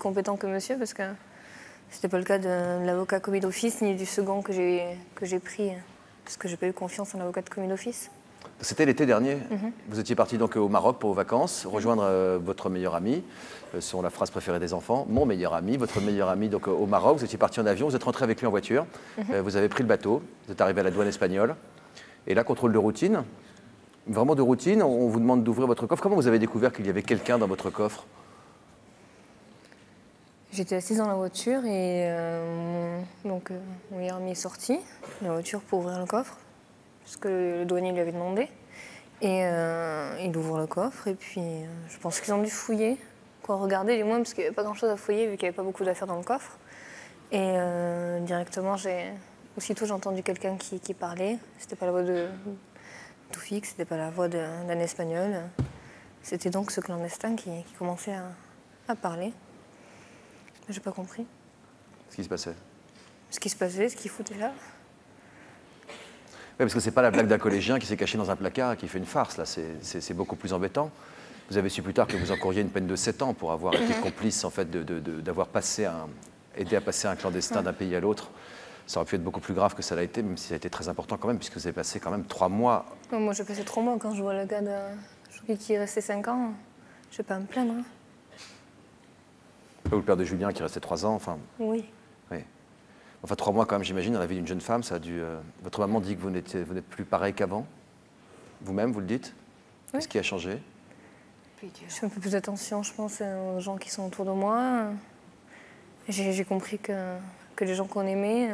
Compétent que monsieur, parce que c'était pas le cas de l'avocat commis d'office ni du second que j'ai pris, parce que j'ai pas eu confiance en l'avocat de commis d'office. C'était l'été dernier. Vous étiez parti donc au Maroc pour vos vacances, rejoindre votre meilleur ami, selon la phrase préférée des enfants, mon meilleur ami, votre meilleur ami donc au Maroc. Vous étiez parti en avion, vous êtes rentré avec lui en voiture, vous avez pris le bateau, vous êtes arrivé à la douane espagnole, et là, contrôle de routine, vraiment de routine, on vous demande d'ouvrir votre coffre. Comment vous avez découvert qu'il y avait quelqu'un dans votre coffre? J'étais assise dans la voiture et mon meilleur ami est sorti de la voiture pour ouvrir le coffre, parce que le douanier lui avait demandé. Et il ouvre le coffre et puis je pense qu'ils ont dû fouiller, quoi, regarder du moins, parce qu'il n'y avait pas grand-chose à fouiller vu qu'il n'y avait pas beaucoup d'affaires dans le coffre. Et directement, aussitôt j'ai entendu quelqu'un qui parlait. C'était pas la voix de Toufik, c'était pas la voix d'un Espagnol. C'était donc ce clandestin qui commençait à parler. J'ai pas compris. Ce qui se passait. Ce qui se passait, ce qu'il foutait là. Oui, parce que c'est pas la blague d'un collégien qui s'est caché dans un placard et qui fait une farce, là. C'est beaucoup plus embêtant. Vous avez su plus tard que vous encouriez une peine de 7 ans pour avoir été complice, en fait, d'avoir aidé à passer un clandestin d'un pays à l'autre. Ça aurait pu être beaucoup plus grave que ça l'a été, même si ça a été très important quand même, puisque vous avez passé quand même 3 mois. Moi, j'ai passé 3 mois. Quand je vois le gars qui est resté 5 ans, je vais pas me plaindre. Ou le père de Julien qui restait 3 ans, enfin. Oui. Oui. Enfin, 3 mois quand même, j'imagine, dans la vie d'une jeune femme, ça a dû. Votre maman dit que vous n'êtes plus pareil qu'avant. Vous-même, vous le dites. Oui. Qu'est-ce qui a changé? Je fais un peu plus attention, je pense, aux gens qui sont autour de moi. J'ai compris que les gens qu'on aimait,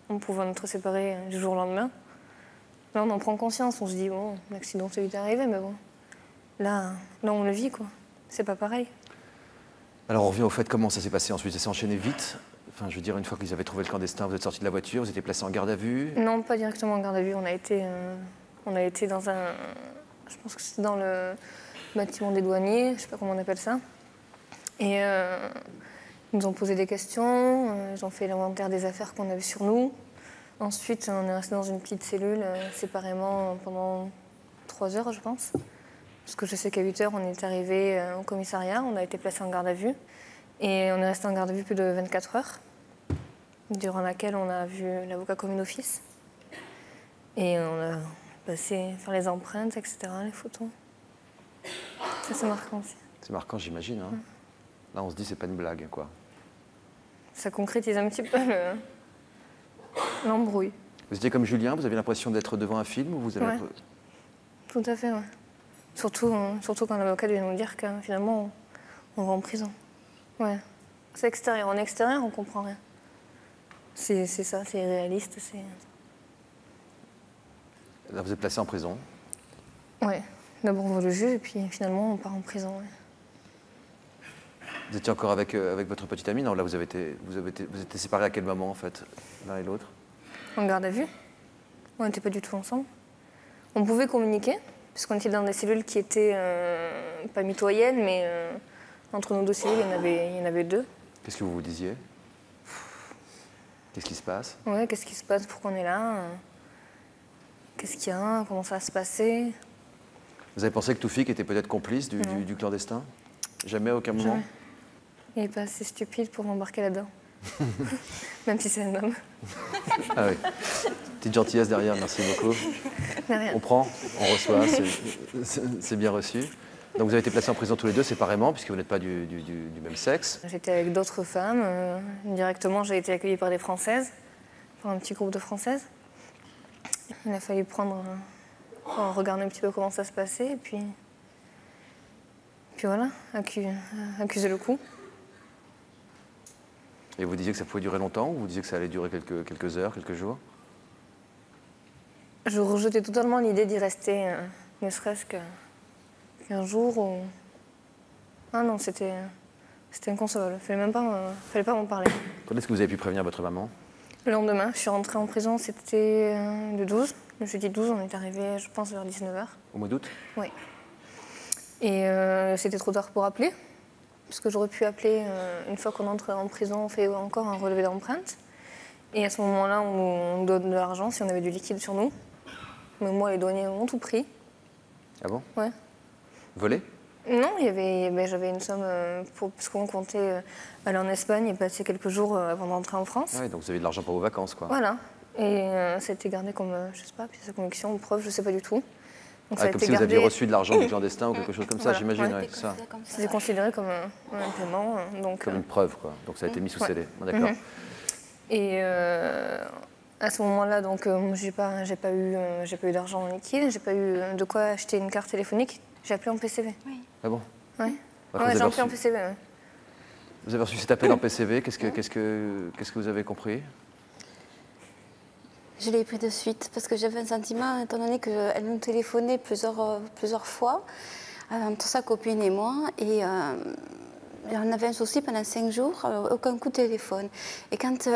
on pouvait en être séparés du jour au lendemain. Là, on en prend conscience. On se dit, bon, l'accident, ça lui est arrivé, mais bon. Là, on le vit, quoi. C'est pas pareil. Alors, on revient au fait comment ça s'est passé ensuite. Ça s'est enchaîné vite. Enfin, je veux dire, une fois qu'ils avaient trouvé le clandestin, vous êtes sorti de la voiture, vous étiez placé en garde à vue? Non, pas directement en garde à vue. On a été dans un... Je pense que c'était dans le bâtiment des douaniers, je sais pas comment on appelle ça. Et ils nous ont posé des questions, ils ont fait l'inventaire des affaires qu'on avait sur nous. Ensuite, on est resté dans une petite cellule séparément pendant 3 heures, je pense. Parce que je sais qu'à 8 heures, on est arrivé au commissariat, on a été placé en garde à vue. Et on est resté en garde à vue plus de 24 heures, durant laquelle on a vu l'avocat commis d'office. Et on a passé faire les empreintes, etc., les photos. Ça, c'est marquant aussi. C'est marquant, j'imagine. Hein. Là, on se dit, c'est pas une blague, quoi. Ça concrétise un petit peu l'embrouille. Vous étiez comme Julien, vous avez l'impression d'être devant un film ou vous avez... Ouais. Tout à fait, ouais. Surtout quand l'avocat vient nous dire que finalement, on va en prison. Ouais. C'est extérieur. En extérieur, on comprend rien. C'est ça, c'est réaliste. Là, vous êtes placé en prison. Ouais. D'abord, on voit le juge et puis finalement, on part en prison. Ouais. Vous étiez encore avec votre petite amie? Non, là, vous étiez séparés à quel moment, en fait, l'un et l'autre? En garde à vue. On n'était pas du tout ensemble. On pouvait communiquer, puisqu'on était dans des cellules qui étaient pas mitoyennes, mais entre nos 2 cellules, il y en avait 2. Qu'est-ce que vous vous disiez? Qu'est-ce qui se passe? Ouais, qu'est-ce qui se passe? Pourquoi on est là? Qu'est-ce qu'il y a? Comment ça va se passer? Vous avez pensé que Toufik était peut-être complice du clandestin? Jamais, à aucun moment? Jamais. Il n'est pas assez stupide pour m'embarquer là-dedans. Même si c'est un homme. Ah oui. Petite gentillesse derrière, merci beaucoup. Derrière. On prend, on reçoit, c'est bien reçu. Donc vous avez été placés en prison tous les deux séparément, puisque vous n'êtes pas du même sexe. J'étais avec d'autres femmes. Directement, j'ai été accueillie par des Françaises, par un petit groupe de Françaises. Il a fallu regarder un petit peu comment ça se passait, et puis voilà, accuser le coup. Et vous disiez que ça pouvait durer longtemps, ou vous disiez que ça allait durer quelques heures, quelques jours? Je rejetais totalement l'idée d'y rester, ne serait-ce qu'un jour. Ah non, c'était inconcevable. Il fallait pas m'en parler. Quand est-ce que vous avez pu prévenir votre maman? Le lendemain, je suis rentrée en prison, c'était le 12. Le jeudi 12, on est arrivé, je pense, vers 19h. Au mois d'août? Oui. Et c'était trop tard pour appeler, parce que j'aurais pu appeler une fois qu'on entre en prison, on fait encore un relevé d'empreinte. Et à ce moment-là, on donne de l'argent si on avait du liquide sur nous. Mais moi, les douaniers m'ont tout pris. Ah bon? Ouais. Volé? Non, j'avais une somme parce qu'on comptait aller en Espagne et passer quelques jours avant d'entrer en France. Oui, donc vous avez de l'argent pour vos vacances, quoi. Voilà. Et ça a été gardé comme, je sais pas, pièce de conviction ou preuve, je sais pas du tout. Donc, ça a Comme été si vous aviez gardé... reçu de l'argent du clandestin ou quelque chose comme ça, Voilà. j'imagine. Ouais. Ouais, ça. C'était considéré comme un paiement. Donc, Comme une preuve, quoi. Donc ça a été mis sous scellé. Bon, d'accord. Et à ce moment-là, donc, j'ai pas eu d'argent en liquide, j'ai pas eu de quoi acheter une carte téléphonique. J'ai appelé en PCV. Oui. Ah bon? Ouais. Alors, Ouais, vous j'ai avez appelé en reçu- PCV. Ouais. Vous avez reçu cet appel en PCV, qu'est-ce que vous avez compris? Je l'ai pris de suite parce que j'avais un sentiment, étant donné qu'elle nous téléphonait plusieurs fois, entre sa copine et moi, et on avait un souci pendant 5 jours, aucun coup de téléphone. Et quand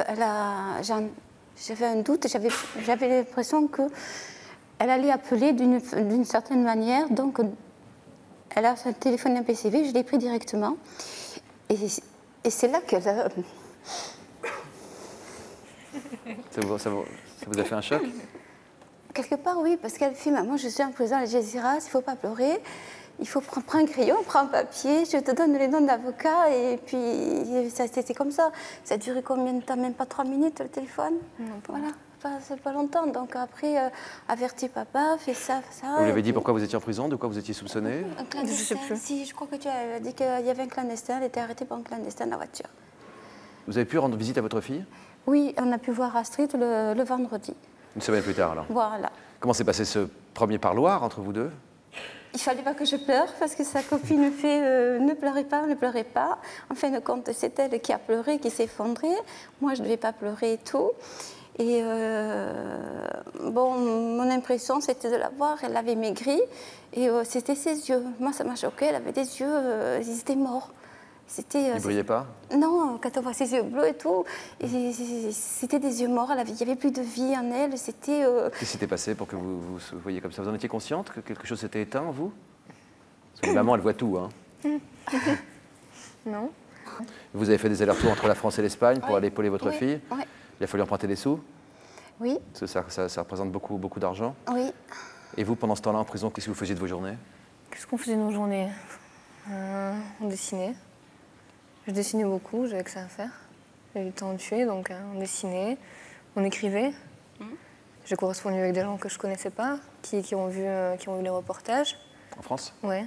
j'avais un doute, j'avais l'impression qu'elle allait appeler d'une certaine manière, donc elle a téléphoné un PCV, je l'ai pris directement. Et c'est là qu'elle a... Ça vous a fait un choc? Quelque part, oui, parce qu'elle fait, maman, je suis en prison à Algeciras, il ne faut pas pleurer, il faut prendre un crayon, prendre un papier, je te donne les noms d'avocats, et puis c'était comme ça. Ça a duré combien de temps? Même pas 3 minutes, le téléphone? Non, voilà, c'est pas longtemps. Donc après, avertis papa, fais ça, ça. Vous lui avez dit pourquoi vous étiez en prison, de quoi vous étiez soupçonné? Un clandestin. Je sais plus. Si, je crois que tu as dit qu'il y avait un clandestin, elle était arrêtée par un clandestin dans la voiture. Vous avez pu rendre visite à votre fille? Oui, on a pu voir Astrid le vendredi. Une semaine plus tard, alors. Voilà. Comment s'est passé ce premier parloir entre vous deux? Il fallait pas que je pleure parce que sa copine fait ne pleurez pas, ne pleurez pas. En fin de compte, c'est elle qui a pleuré, qui s'est effondrée. Moi, je ne devais pas pleurer et tout. Et bon, mon impression, c'était de la voir. Elle avait maigri et c'était ses yeux. Moi, ça m'a choquée. Elle avait des yeux, ils étaient morts. Il ne brillait pas? Non, quand on voit ses yeux bleus et tout, c'était des yeux morts. Il n'y avait plus de vie en elle. C'était. Qu'est-ce qui s'était passé pour que vous voyiez comme ça? Vous en étiez consciente que quelque chose s'était éteint en vous? Parce que les mamans, elles voient tout, hein. Non. Vous avez fait des allers-retours entre la France et l'Espagne pour Oui. aller épauler votre Oui. fille? Oui. Il a fallu emprunter des sous? Oui, Parce que ça représente beaucoup d'argent. oui. Et vous, pendant ce temps-là en prison, qu'est-ce que vous faisiez de vos journées? Qu'est-ce qu'on faisait de nos journées? On dessinait. Je dessinais beaucoup, j'avais que ça à faire. J'avais du temps à tuer, donc on dessinait, on écrivait. J'ai correspondu avec des gens que je ne connaissais pas, qui ont vu les reportages. En France? Ouais.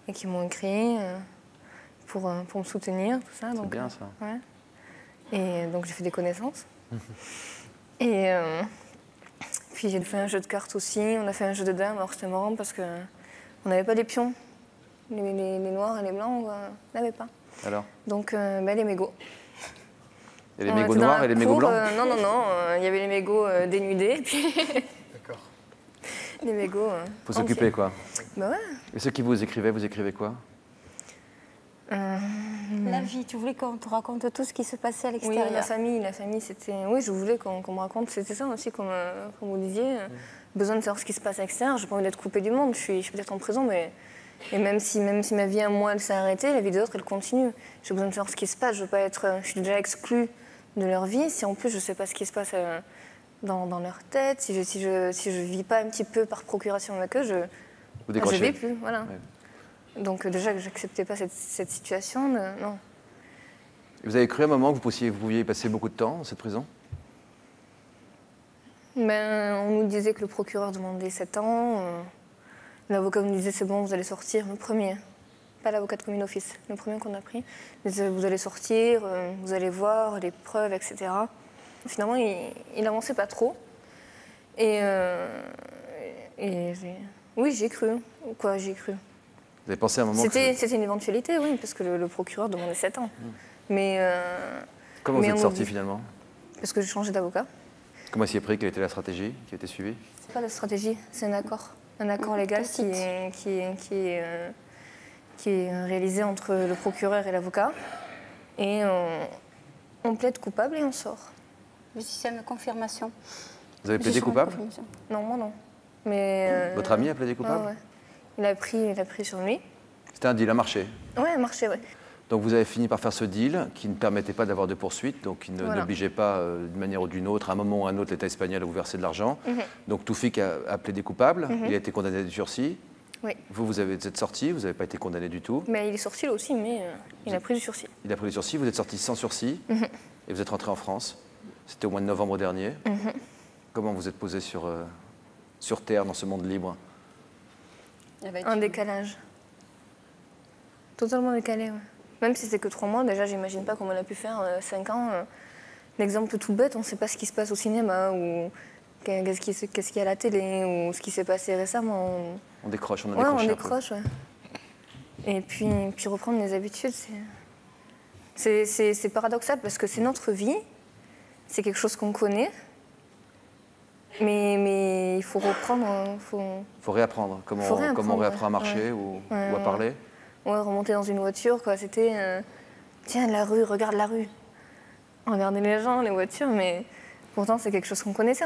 Et qui m'ont écrit pour me soutenir, tout ça. C'est bien ça. Ouais. Et donc j'ai fait des connaissances. Et puis j'ai fait un jeu de cartes aussi. On a fait un jeu de dames, alors c'était marrant parce qu'on n'avait pas les pions. Les noirs et les blancs, on n'avait pas. Alors? Donc les mégots. Il y a les On mégots était dans noirs la et les mégots cour, blancs? non, il y avait les mégots dénudés, puis D'accord. les mégots. Faut s'occuper, quoi. Bah ouais. Et ceux qui vous écrivez quoi? La vie, tu voulais qu'on te raconte tout ce qui se passait à Oui, l'extérieur. la famille, c'était. Oui, je voulais qu'on me raconte. C'était ça aussi, comme vous disiez. Besoin de savoir ce qui se passe à l'extérieur. J'ai pas envie d'être coupée du monde. Je suis peut-être en prison, mais. Et même si ma vie à moi, elle s'est arrêtée, la vie des autres, elle continue. J'ai besoin de savoir ce qui se passe. Je veux pas être. Je suis déjà exclue de leur vie. Si en plus je sais pas ce qui se passe dans leur tête, si je vis pas un petit peu par procuration avec eux, Vous je décrochez? vais plus. Voilà. Ouais. Donc déjà que j'acceptais pas cette situation, non. Vous avez cru à un moment que vous pouviez y passer beaucoup de temps dans cette prison? Ben, on nous disait que le procureur demandait 7 ans. L'avocat nous disait c'est bon, vous allez sortir, le premier. Pas l'avocat de commis d'office, le premier qu'on a pris. Il disait vous allez sortir, vous allez voir les preuves, etc. Finalement, il avançait pas trop. Et oui, j'ai cru. Quoi, j'ai cru. Vous avez pensé à un moment C'était une éventualité, oui, parce que le procureur demandait 7 ans. Mais Comment vous mais êtes on sorti dit- finalement? parce que j'ai changé d'avocat. Comment s'y est pris? Quelle était la stratégie qui a été suivie? C'est pas la stratégie, c'est un accord. Un accord légal qui est réalisé entre le procureur et l'avocat. Et on plaide coupable et on sort. Le système de confirmation. Vous avez plaidé coupable? Non, moi non. Mais, Votre ami a plaidé coupable? Ouais, ouais. Il a pris sur lui. C'était un deal à marché. Ouais, marché, ouais. Donc vous avez fini par faire ce deal qui ne permettait pas d'avoir de poursuite, donc qui Voilà. n'obligeait pas d'une manière ou d'une autre, à un moment ou à un autre, l'État espagnol à vous verser de l'argent. Donc Toufik a plaidé coupable, il a été condamné à du sursis. Oui. Vous êtes sorti, vous n'avez pas été condamné du tout. Mais il est sorti là aussi, mais il a pris du sursis. Il a pris du sursis, vous êtes sorti sans sursis et vous êtes rentré en France. C'était au mois de novembre dernier. Comment vous êtes posé sur Terre, dans ce monde libre? Un décalage. Totalement décalé, ouais. Même si c'est que 3 mois, déjà, j'imagine pas comment on a pu faire 5 ans. L'exemple tout bête, on ne sait pas ce qui se passe au cinéma ou qu'est-ce qu'il y a à la télé ou ce qui s'est passé récemment. On décroche, on a ouais, décroché. On décroche, ouais. Et puis reprendre les habitudes, c'est paradoxal parce que c'est notre vie, c'est quelque chose qu'on connaît, mais il faut reprendre. Faut réapprendre. Comment on réapprend à marcher ou à parler. Ouais, remonter dans une voiture, quoi. C'était tiens, la rue, regarde la rue. Regarder les gens, les voitures, mais pourtant c'est quelque chose qu'on connaissait.